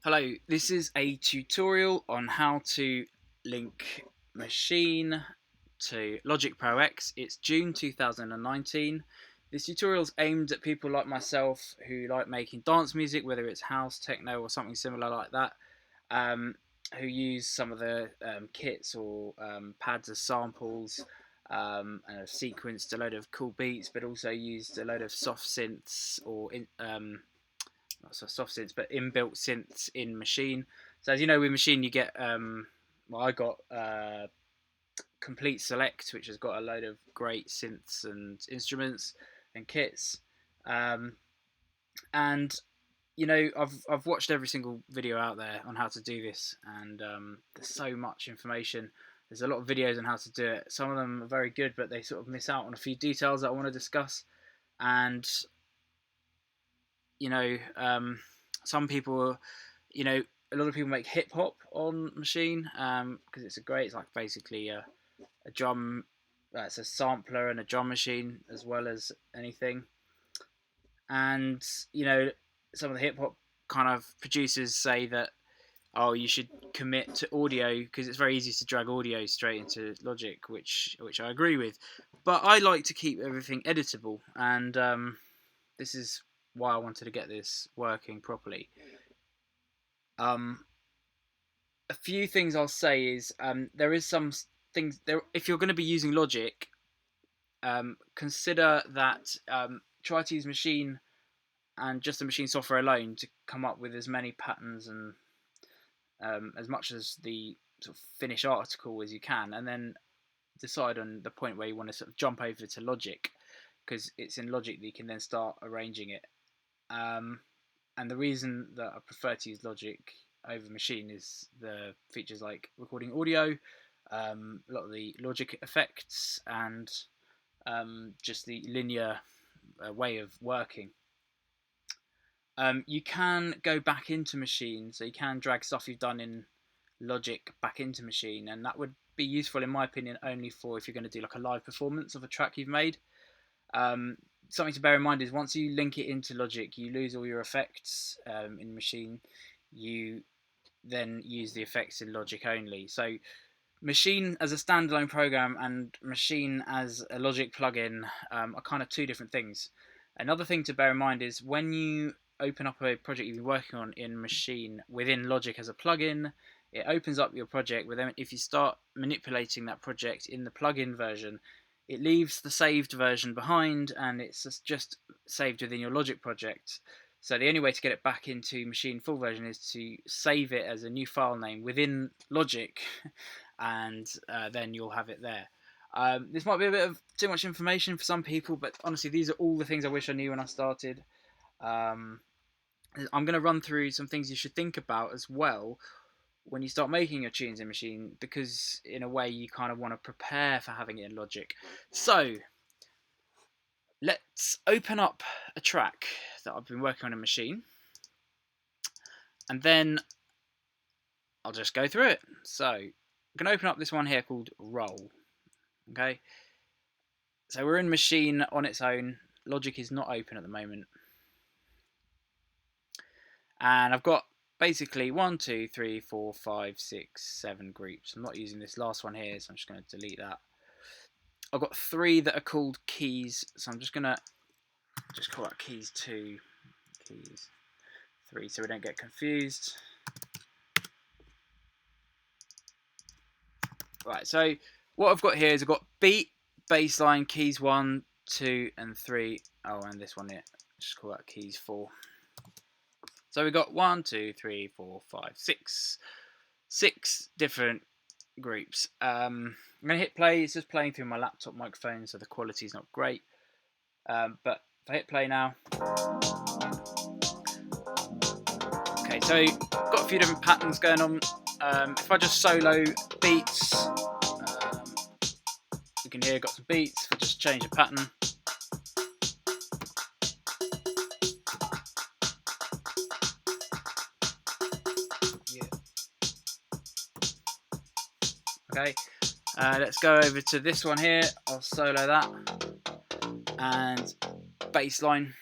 Hello, this is a tutorial on how to link Maschine to Logic Pro X. It's June 2019. This tutorial is aimed at people like myself who like making dance music, whether it's house, techno or something similar like that, who use some of the kits or pads as samples and have sequenced a load of cool beats, but also used a load of soft synths or not so soft synths, but inbuilt synths in Maschine. So as you know, with Maschine you get, I got Complete Select, which has got a load of great synths and instruments and kits. And I've watched every single video out there on how to do this, and there's so much information. There's a lot of videos on how to do it. Some of them are very good, but they sort of miss out on a few details that I want to discuss. And some people, a lot of people make hip hop on Maschine because it's like basically a drum. It's a sampler and a drum machine as well as anything. And some of the hip hop kind of producers say that you should commit to audio because it's very easy to drag audio straight into Logic, which I agree with. But I like to keep everything editable, and this is why I wanted to get this working properly. A few things I'll say is there is some things there. If you're going to be using Logic, consider that try to use Maschine and just the Maschine software alone to come up with as many patterns and as much as the sort of finished article as you can, and then decide on the point where you want to sort of jump over to Logic, because it's in Logic that you can then start arranging it. And the reason that I prefer to use Logic over Maschine is the features like recording audio, a lot of the Logic effects, and just the linear way of working. You can go back into Maschine, so you can drag stuff you've done in Logic back into Maschine, and that would be useful in my opinion only for if you're going to do like a live performance of a track you've made. Something to bear in mind is once you link it into Logic, you lose all your effects in Maschine. You then use the effects in Logic only. So Maschine as a standalone program and Maschine as a Logic plugin are kind of two different things. Another thing to bear in mind is when you open up a project you've been working on in Maschine within Logic as a plugin, it opens up your project. But then if you start manipulating that project in the plugin version, it leaves the saved version behind, and it's just saved within your Logic project. So the only way to get it back into Maschine full version is to save it as a new file name within Logic, and then you'll have it there. This might be a bit of too much information for some people, but honestly, these are all the things I wish I knew when I started. I'm going to run through some things you should think about as well when you start making your tunes in Maschine, because in a way you kind of want to prepare for having it in Logic. So let's open up a track that I've been working on in Maschine, and then I'll just go through it. So I'm going to open up this one here called Roll. Okay, so we're in Maschine on its own. Logic is not open at the moment, and I've got basically 1, 2, 3, 4, 5, 6, 7 groups. I'm not using this last one here, so I'm just going to delete that. I've got 3 that are called keys, so I'm just going to call that keys 2, keys 3, so we don't get confused. Right, so what I've got here is I've got beat, bassline, keys 1, 2, and 3. Oh, and this one here, just call that keys 4. So we've got 1, 2, 3, 4, 5, 6 different groups. I'm going to hit play. It's just playing through my laptop microphone, so the quality is not great. But if I hit play now. Okay, so got a few different patterns going on. If I just solo beats, you can hear I've got some beats. If I just change the pattern. Okay, let's go over to this one here. I'll solo that, and bass line.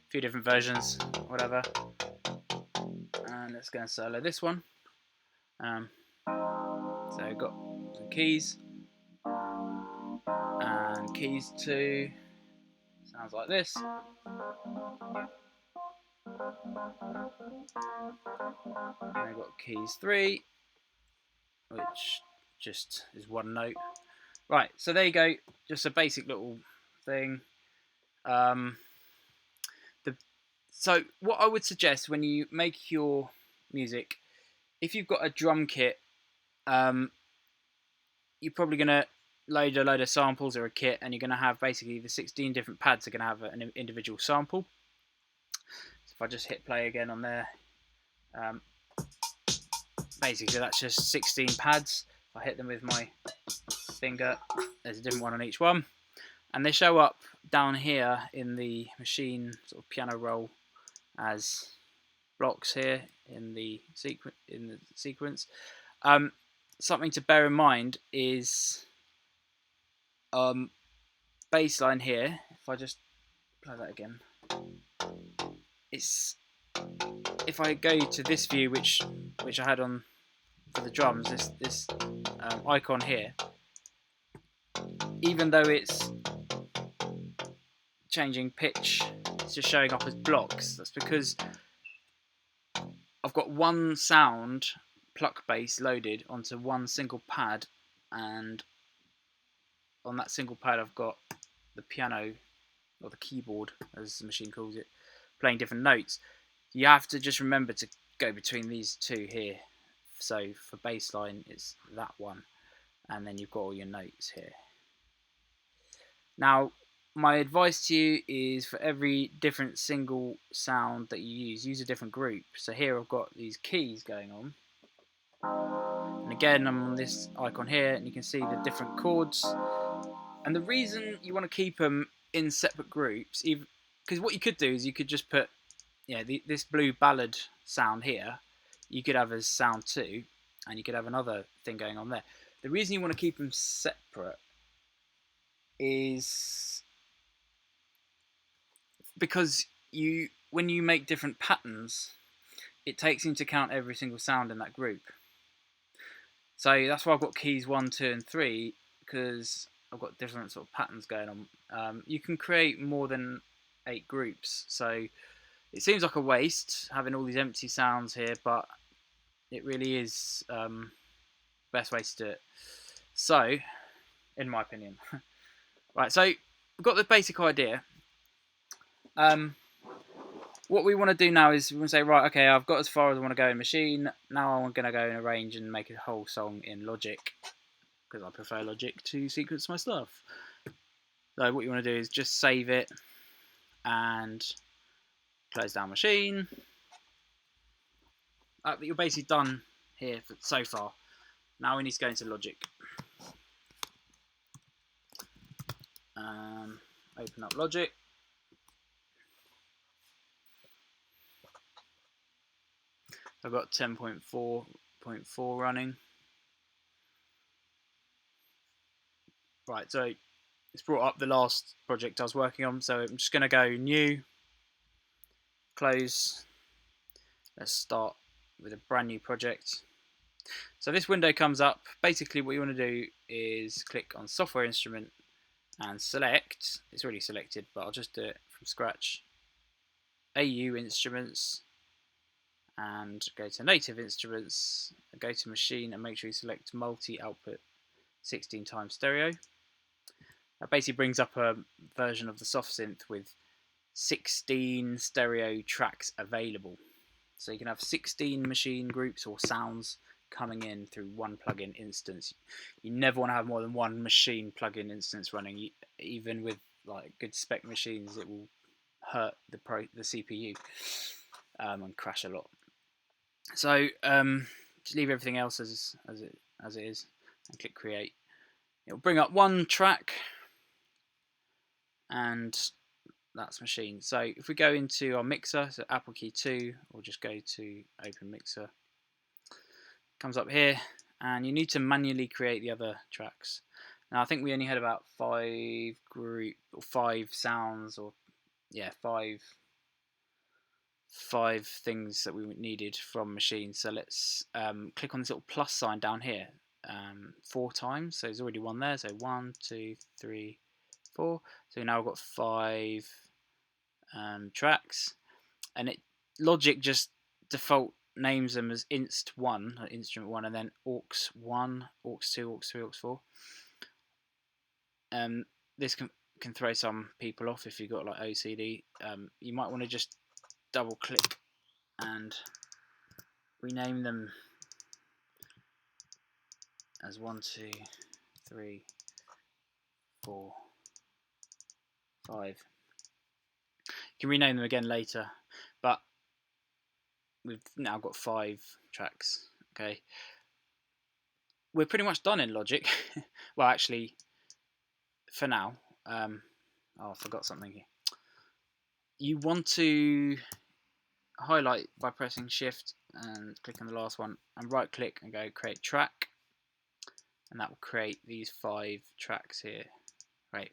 If few different versions, whatever. And let's go and solo this one. So we've got some keys, and keys 2 sounds like this. And we've got keys 3, which just is one note. Right, so there you go, just a basic little thing. So what I would suggest when you make your music, if you've got a drum kit, you're probably going to load a load of samples or a kit, and you're going to have basically the 16 different pads are going to have an individual sample. So if I just hit play again on there, basically that's just 16 pads. If I hit them with my finger, there's a different one on each one, and they show up down here in the Maschine sort of piano roll as blocks here in the sequence. Something to bear in mind is bass line here. If I just play that again, it's if I go to this view, which I had on for the drums, this icon here, even though it's changing pitch, it's just showing up as blocks. That's because I've got one sound pluck bass loaded onto one single pad, and on that single pad I've got the piano, or the keyboard as the Maschine calls it, playing different notes. You have to just remember to go between these two here. So for bass line it's that one, and then you've got all your notes here. Now my advice to you is, for every different single sound that you use a different group. So here I've got these keys going on, and again I'm on this icon here, and you can see the different chords. And the reason you want to keep them in separate groups, because what you could do is you could just put, this blue ballad sound here, you could have as sound 2, and you could have another thing going on there. The reason you want to keep them separate is because when you make different patterns, it takes into account every single sound in that group. So that's why I've got keys 1, 2 and 3, because I've got different sort of patterns going on. You can create more than 8 groups, so it seems like a waste having all these empty sounds here, but it really is best way to do it. So, in my opinion. Right, so we've got the basic idea. What we want to do now is we want to say, right, okay, I've got as far as I want to go in Maschine. Now I'm going to go and arrange and make a whole song in Logic, because I prefer Logic to sequence my stuff. So what you want to do is just save it and close down Maschine. You're basically done here so far. Now we need to go into Logic. Open up Logic. I've got 10.4.4 running. Right, so it's brought up the last project I was working on, so I'm just going to go New, Close. Let's start with a brand new project. So this window comes up. Basically what you want to do is click on Software Instrument and select, it's already selected, but I'll just do it from scratch, AU Instruments, and go to Native Instruments, go to Maschine, and make sure you select Multi-Output 16 times Stereo. That basically brings up a version of the soft synth with 16 stereo tracks available. So you can have 16 Maschine groups or sounds coming in through one plugin instance. You never want to have more than one Maschine plugin instance running. Even with like good spec machines, it will hurt the CPU and crash a lot. So just leave everything else as it is and click create. It'll bring up one track, and that's Maschine. So if we go into our mixer, so Apple key 2, or just go to open mixer, comes up here, and you need to manually create the other tracks. Now I think we only had about 5 sounds, or 5 5 things that we needed from Maschine. So let's click on this little plus sign down here 4 times. So there's already one there. So 1, 2, 3, 4. So now we've got 5 tracks, and Logic just default names them as inst1, instrument 1, and then aux1, aux2, aux3, aux4. This can throw some people off if you've got like OCD. You might want to just double click and rename them as 1, 2, 3, 4, 5. You can rename them again later, but we've now got 5 tracks. Okay, we're pretty much done in Logic. Well, actually, for now. Oh, I forgot something here. You want to highlight by pressing Shift and click on the last one, and right click and go create track, and that will create these 5 tracks here. Right,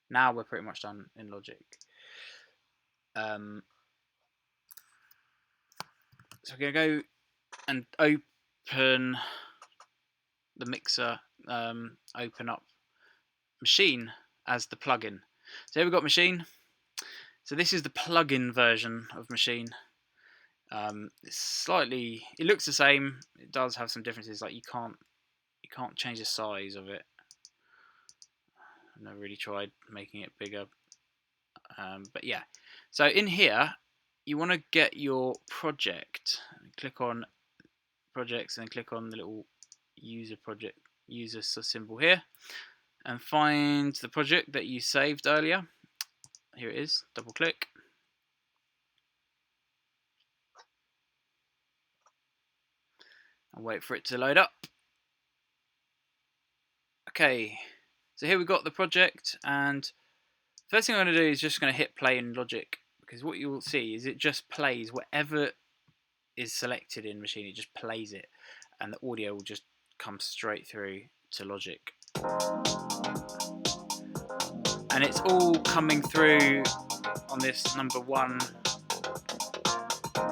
now we're pretty much done in Logic. So we're going to go and open the mixer, open up Maschine as the plugin. So here we've got Maschine. So this is the plugin version of Maschine. It looks the same. It does have some differences, like you can't change the size of it. I've never really tried making it bigger, but yeah. So in here, you want to get your project. Click on projects and then click on the little user symbol here, and find the project that you saved earlier. Here it is. Double click. And wait for it to load up. Okay, so here we've got the project, and first thing I'm going to do is just going to hit play in Logic, because what you'll see is it just plays whatever is selected in Maschine. It just plays it, and the audio will just come straight through to Logic. And it's all coming through on this number 1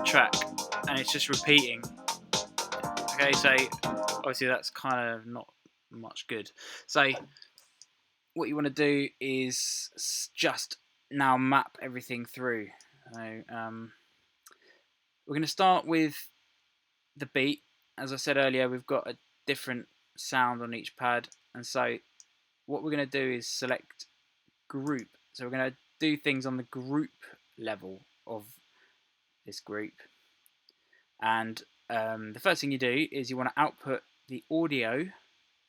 track, and it's just repeating. Okay, so obviously that's kind of not much good. So what you want to do is just now map everything through. So we're going to start with the beat. As I said earlier, we've got a different sound on each pad, and so what we're going to do is select group. So we're going to do things on the group level of this group, and the first thing you do is you want to output the audio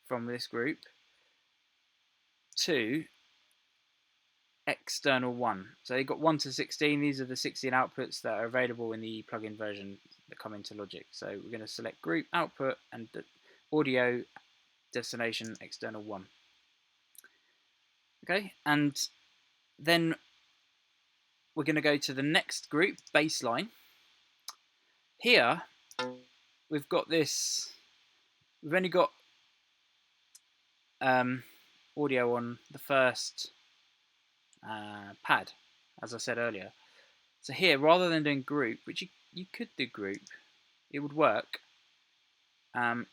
from this group to external 1. So you've got 1 to 16. These are the 16 outputs that are available in the plugin version that come into Logic. So we're going to select group, output, and audio destination external 1. Okay, and then we're going to go to the next group, baseline. Here we've got this. We've only got audio on the first pad, as I said earlier. So here, rather than doing group, which you could do group, it would work. But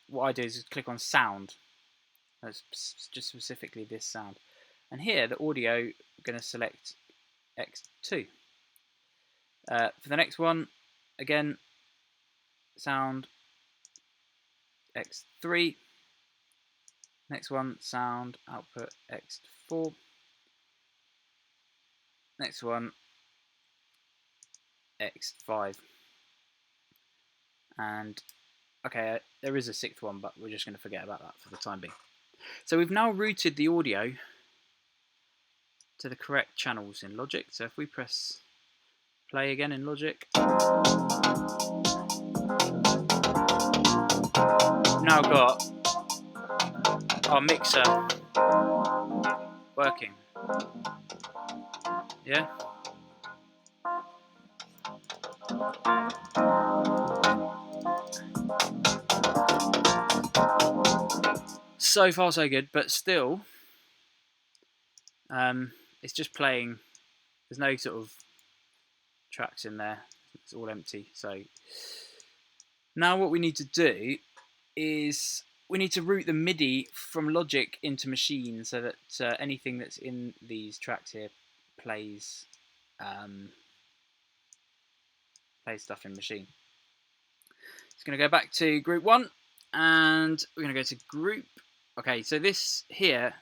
what I do is click on sound. That's just specifically this sound. And here, the audio, I'm going to select X2. For the next one, again, sound X3. Next one, sound output X4. Next one, X5. And okay, there is a 6th one, but we're just going to forget about that for the time being. So we've now routed the audio to the correct channels in Logic. So if we press play again in Logic, we've now got our mixer working. Yeah. So far so good, but still it's just playing. There's no sort of tracks in there. It's all empty. So now what we need to do is we need to route the MIDI from Logic into Maschine so that anything that's in these tracks here plays stuff in Maschine. It's going to go back to group 1 and we're going to go to group. Okay, so this here,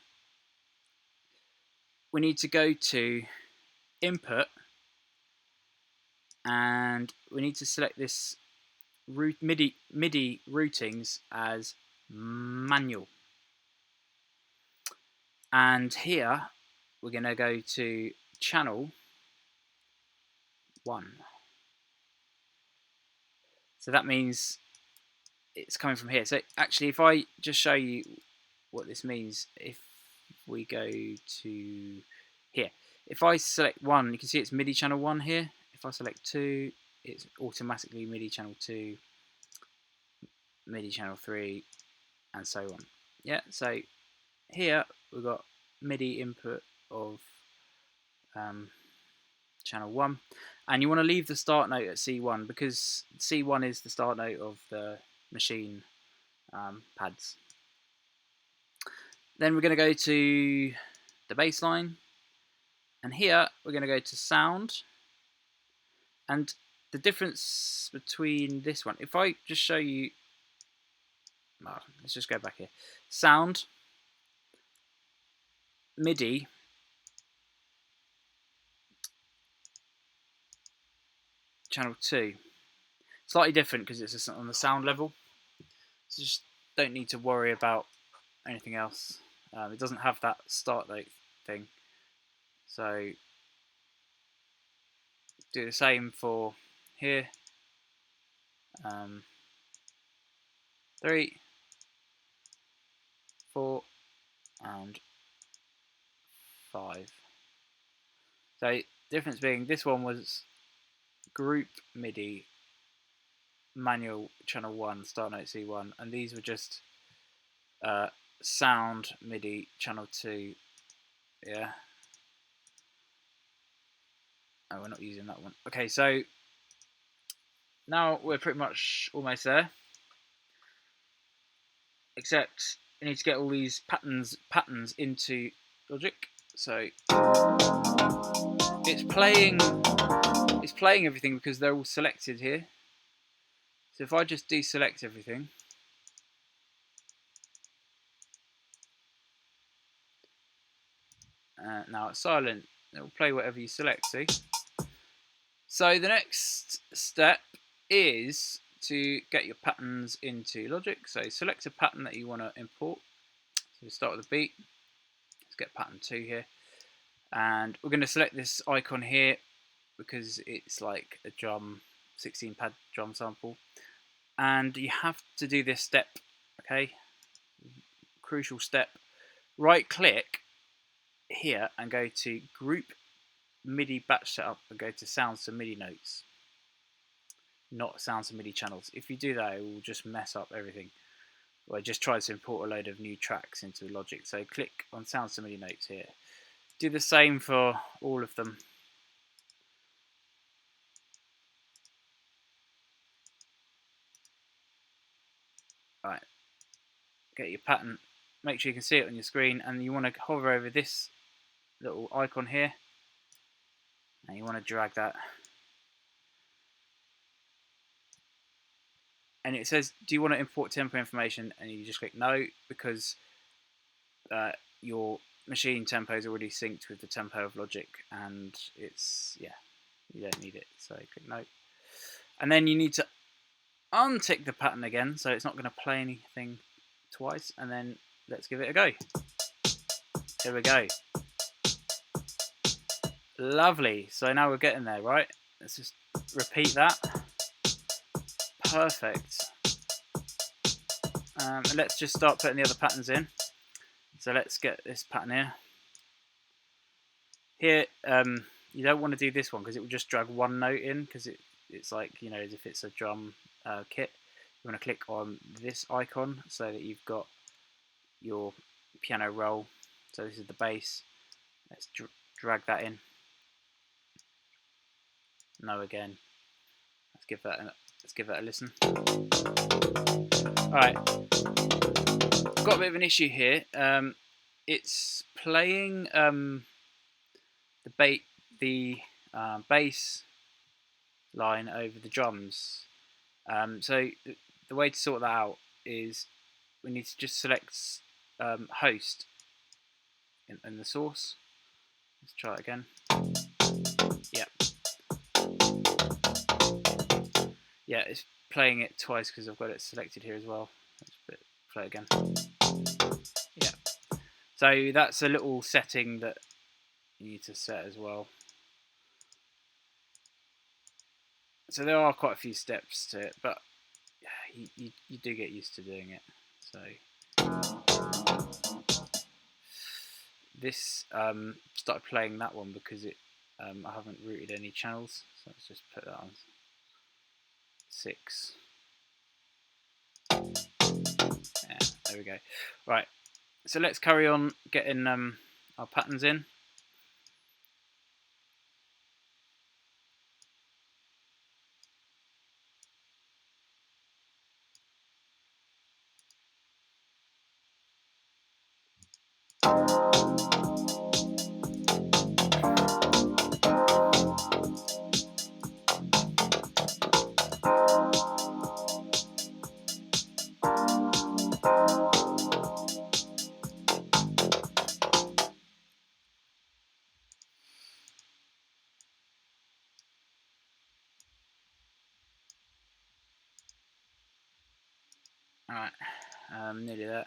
we need to go to input and we need to select this MIDI routings as manual. And here we're going to go to channel 1. So that means it's coming from here. So actually, if I just show you what this means, if we go to here, if I select 1, you can see it's MIDI channel 1 here. If I select 2, it's automatically MIDI channel 2, MIDI channel 3, and so on. Yeah, so here we've got MIDI input of channel 1, and you want to leave the start note at C1 because C1 is the start note of the Maschine pads. Then we're going to go to the bass line, and here we're going to go to sound. And the difference between this one, if I just show you, well, let's just go back here. Sound, MIDI, channel 2. Slightly different because it's on the sound level. So just don't need to worry about anything else. It doesn't have that start note thing. So do the same for here. 3, 4, and 5. So difference being this one was group MIDI manual channel 1 start note C1, and these were just sound MIDI channel 2. Yeah. Oh, we're not using that one. Okay, so now we're pretty much almost there, except we need to get all these patterns into Logic. So it's playing everything because they're all selected here. So if I just deselect everything, now it's silent. It will play whatever you select. See. So the next step is to get your patterns into Logic. So select a pattern that you want to import. So we start with a beat. Let's get pattern 2 here. And we're going to select this icon here because it's like a drum, 16 pad drum sample. And you have to do this step, okay? Crucial step. Right click here and go to Group MIDI Batch Setup and go to Sounds to MIDI Notes. Not Sounds to MIDI Channels. If you do that, it will just mess up everything. Well, it just tries to import a load of new tracks into Logic. So click on Sounds to MIDI Notes here. Do the same for all of them. Right. Get your pattern. Make sure you can see it on your screen, and you want to hover over this little icon here, and you want to drag that. And it says, do you want to import tempo information? And you just click no, because your Maschine tempo is already synced with the tempo of Logic, and it's, yeah, you don't need it. So click no. And then you need to untick the pattern again, so it's not going to play anything twice. And then let's give it a go. Here we go. Lovely. So now we're getting there, right? Let's just repeat that. Perfect. And let's just start putting the other patterns in. So let's get this pattern here. Here, you don't want to do this one because it will just drag one note in, because it's like, you know, as if it's a drum kit. You want to click on this icon so that you've got your piano roll. So this is the bass. Let's drag that in. No again. Let's give that a listen. All right, got a bit of an issue here. It's playing the bass line over the drums. So the way to sort that out is we need to just select host in the source. Let's try it again. Yeah, it's playing it twice because I've got it selected here as well. Let's play it again. Yeah. So that's a little setting that you need to set as well. So there are quite a few steps to it, but you do get used to doing it. So this started playing that one because it I haven't routed any channels, so let's just put that on 6. Yeah, there we go. Right, so let's carry on getting our patterns in. Alright, nearly there.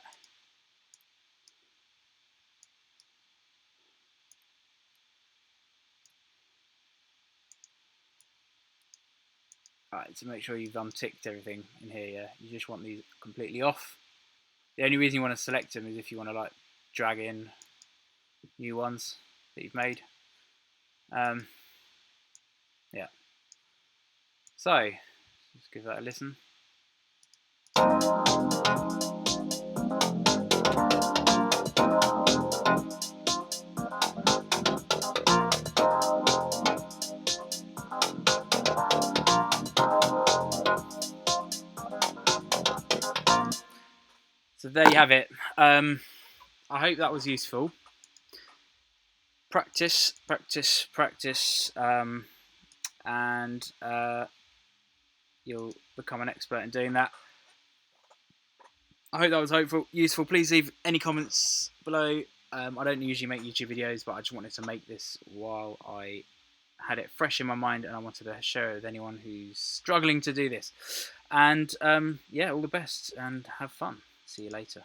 Alright, so make sure you've unticked everything in here, yeah. You just want these completely off. The only reason you want to select them is if you want to like drag in new ones that you've made. Yeah. So, let's give that a listen. So there you have it. I hope that was useful. Practice, practice, practice, and you'll become an expert in doing that. I hope that was useful. Please leave any comments below. I don't usually make YouTube videos, but I just wanted to make this while I had it fresh in my mind, and I wanted to share it with anyone who's struggling to do this. And yeah, all the best and have fun. See you later.